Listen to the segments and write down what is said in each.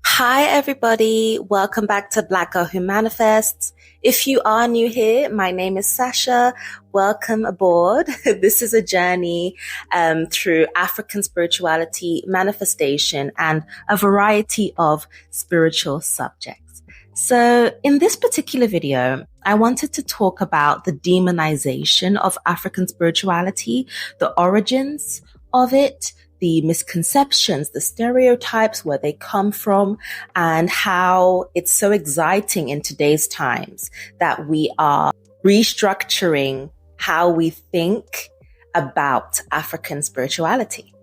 Hi, everybody. Welcome back to Black Girl Who Manifests. If you are new here, my name is Sasha. Welcome aboard. This is a journey through African spirituality, manifestation, and a variety of spiritual subjects. So in this particular video, I wanted to talk about the demonization of African spirituality, the origins of it, the misconceptions, the stereotypes, where they come from, and how it's so exciting in today's times that we are restructuring how we think about African spirituality.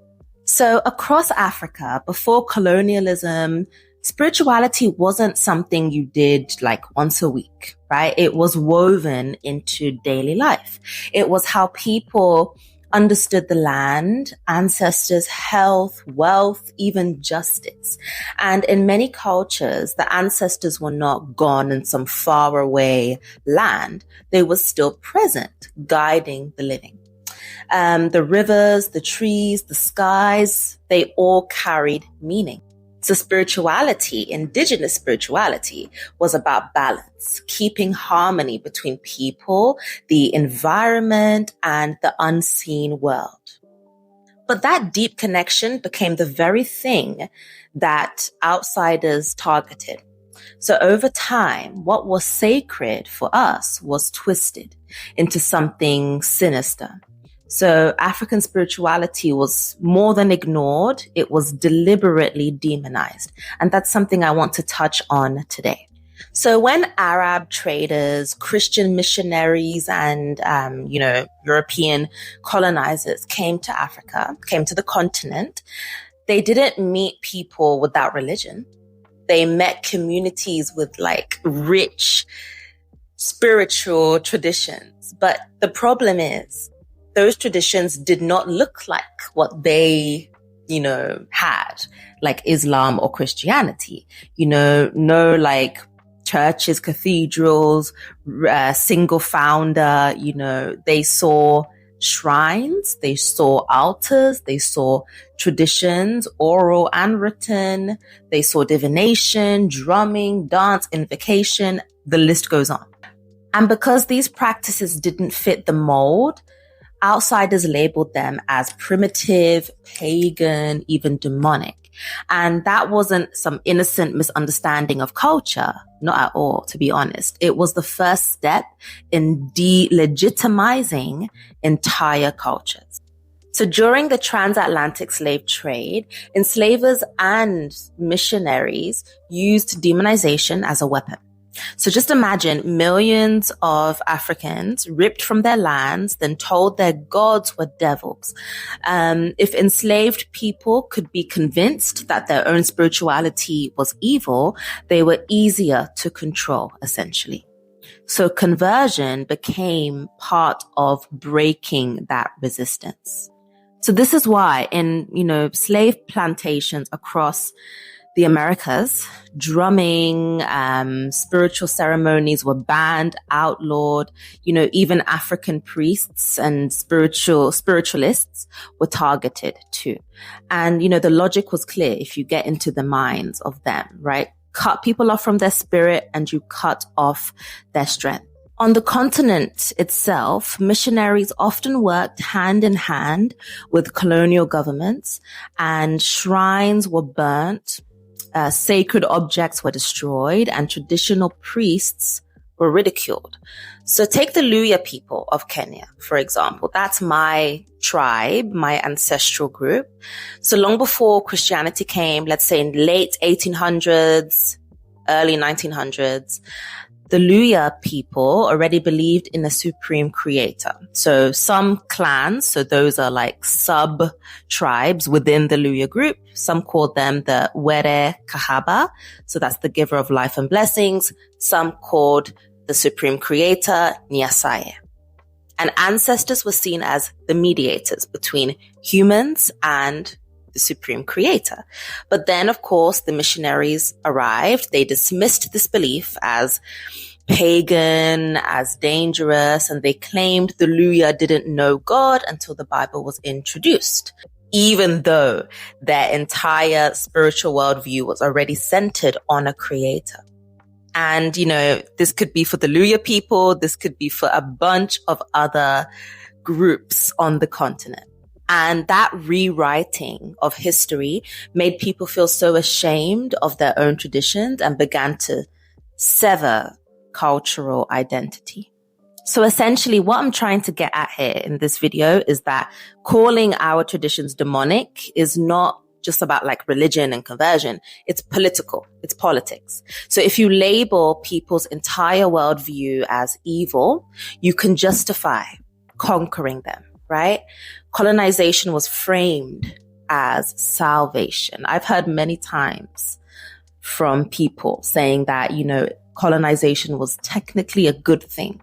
So across Africa, before colonialism, spirituality wasn't something you did like once a week, right? It was woven into daily life. It was how people understood the land, ancestors' health, wealth, even justice. And in many cultures, the ancestors were not gone in some faraway land. They were still present, guiding the living. The rivers, the trees, the skies, they all carried meaning. So spirituality, indigenous spirituality, was about balance, keeping harmony between people, the environment, and the unseen world. But that deep connection became the very thing that outsiders targeted. So over time, what was sacred for us was twisted into something sinister. So African spirituality was more than ignored. It was deliberately demonized. And that's something I want to touch on today. So when Arab traders, Christian missionaries, and, European colonizers came to Africa, came to the continent, they didn't meet people without religion. They met communities with like rich spiritual traditions. But the problem is, those traditions did not look like what they, had, like Islam or Christianity. No like churches, cathedrals, single founder, they saw shrines, they saw altars, they saw traditions, oral and written, they saw divination, drumming, dance, invocation, the list goes on. And because these practices didn't fit the mold, outsiders labeled them as primitive, pagan, even demonic. And that wasn't some innocent misunderstanding of culture. Not at all, to be honest. It was the first step in delegitimizing entire cultures. So during the transatlantic slave trade, enslavers and missionaries used demonization as a weapon. So just imagine millions of Africans ripped from their lands, then told their gods were devils. If enslaved people could be convinced that their own spirituality was evil, they were easier to control, essentially. So conversion became part of breaking that resistance. So this is why in, slave plantations across the Americas, drumming, spiritual ceremonies were banned, outlawed. Even African priests and spiritualists were targeted too. And, the logic was clear if you get into the minds of them, right? Cut people off from their spirit and you cut off their strength. On the continent itself, missionaries often worked hand in hand with colonial governments, and shrines were burnt. Sacred objects were destroyed, and traditional priests were ridiculed. So take the Luhya people of Kenya, for example. That's my tribe, my ancestral group. So long before Christianity came, let's say in late 1800s, early 1900s, the Luhya people already believed in a supreme creator. So some clans, so those are like sub-tribes within the Luhya group. Some called them the Were Kahaba. So that's the giver of life and blessings. Some called the supreme creator Nyasaye. And ancestors were seen as the mediators between humans and the supreme creator. But then, of course, the missionaries arrived. They dismissed this belief as pagan, as dangerous, and they claimed the Luhya didn't know God until the Bible was introduced. even though their entire spiritual worldview was already centered on a creator. And, this could be for the Luya people. This could be for a bunch of other groups on the continent. And that rewriting of history made people feel so ashamed of their own traditions and began to sever cultural identity. So essentially what I'm trying to get at here in this video is that calling our traditions demonic is not just about like religion and conversion. It's political. It's politics. So if you label people's entire worldview as evil, you can justify conquering them, right? Colonization was framed as salvation. I've heard many times from people saying that, colonization was technically a good thing.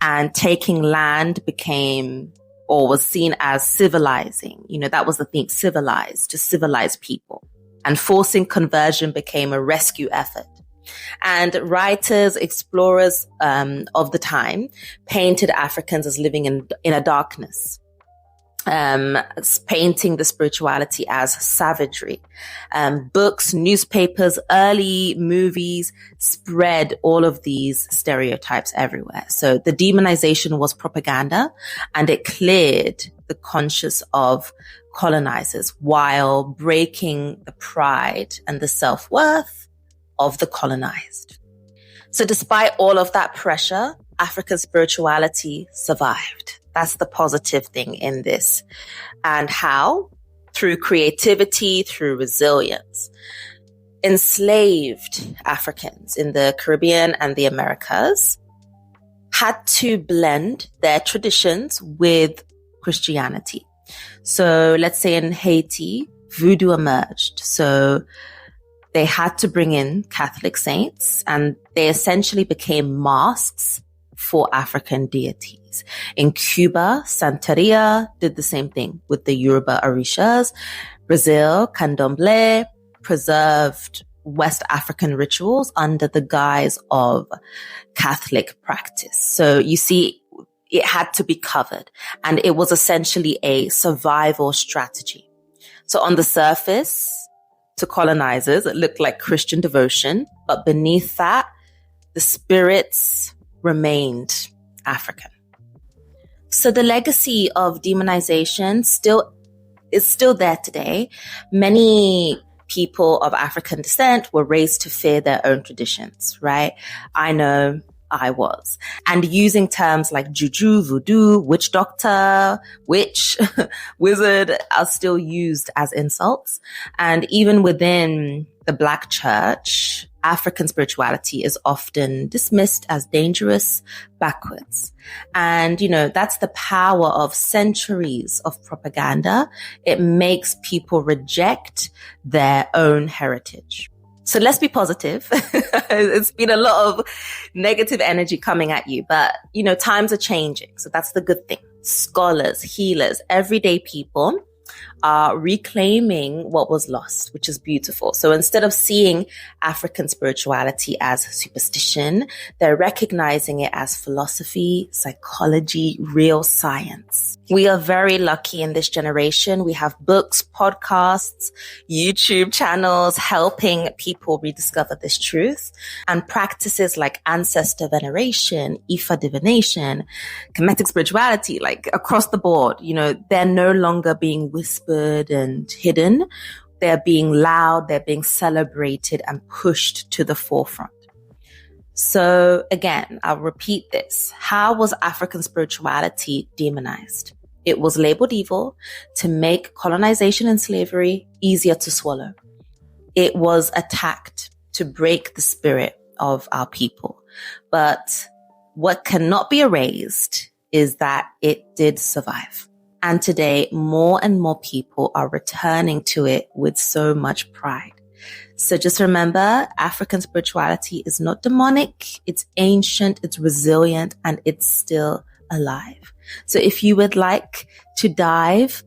And taking land became or was seen as civilizing. That was the thing, to civilize people. And forcing conversion became a rescue effort. And writers, explorers of the time painted Africans as living in a darkness, painting the spirituality as savagery. Books, newspapers, early movies spread all of these stereotypes everywhere. So the demonization was propaganda, and it cleared the conscience of colonizers while breaking the pride and the self-worth of the colonized. So despite all of that pressure, African spirituality survived. That's the positive thing in this. And how? Through creativity, through resilience. Enslaved Africans in the Caribbean and the Americas had to blend their traditions with Christianity. So let's say in Haiti, voodoo emerged. So they had to bring in Catholic saints, and they essentially became masks for African deities. In Cuba, Santeria did the same thing with the Yoruba orishas. Brazil, Candomblé preserved West African rituals under the guise of Catholic practice. So you see, it had to be covered, and it was essentially a survival strategy. So on the surface, to colonizers, it looked like Christian devotion, but beneath that, the spirits remained African. So the legacy of demonization is still there today. Many people of African descent were raised to fear their own traditions, right? I know I was. And using terms like juju, voodoo, witch doctor, witch, wizard are still used as insults. And even within the Black church, African spirituality is often dismissed as dangerous, backwards. And, that's the power of centuries of propaganda. It makes people reject their own heritage. So let's be positive. It's been a lot of negative energy coming at you, but, times are changing. So that's the good thing. Scholars, healers, everyday people are reclaiming what was lost, which is beautiful. So instead of seeing African spirituality as superstition, they're recognizing it as philosophy, psychology, real science. We are very lucky in this generation. We have books, podcasts, YouTube channels helping people rediscover this truth, and practices like ancestor veneration, Ifa divination, Kemetic spirituality, like across the board, they're no longer being whispered and hidden. They're being loud, they're being celebrated and pushed to the forefront. So again, I'll repeat this. How was African spirituality demonized? It was labeled evil to make colonization and slavery easier to swallow. It was attacked to break the spirit of our people. But what cannot be erased is that it did survive. And today, more and more people are returning to it with so much pride. So just remember, African spirituality is not demonic, it's ancient, it's resilient, and it's still alive. So if you would like to dive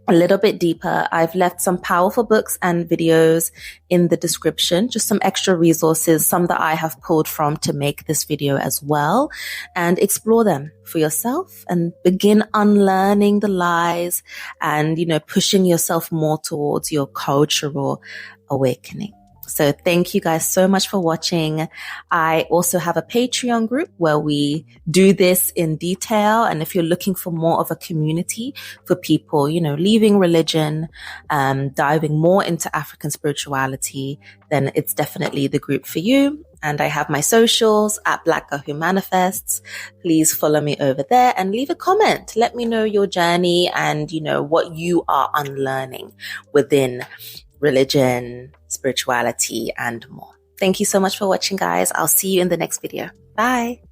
a little bit deeper, I've left some powerful books and videos in the description, just some extra resources, some that I have pulled from to make this video as well, and explore them for yourself and begin unlearning the lies and, pushing yourself more towards your cultural awakening. So thank you guys so much for watching. I also have a Patreon group where we do this in detail. And if you're looking for more of a community for people, leaving religion, diving more into African spirituality, then it's definitely the group for you. And I have my socials at Black Girl Who Manifests. Please follow me over there and leave a comment. Let me know your journey and, what you are unlearning within religion, spirituality, and more. Thank you so much for watching, guys. I'll see you in the next video. Bye.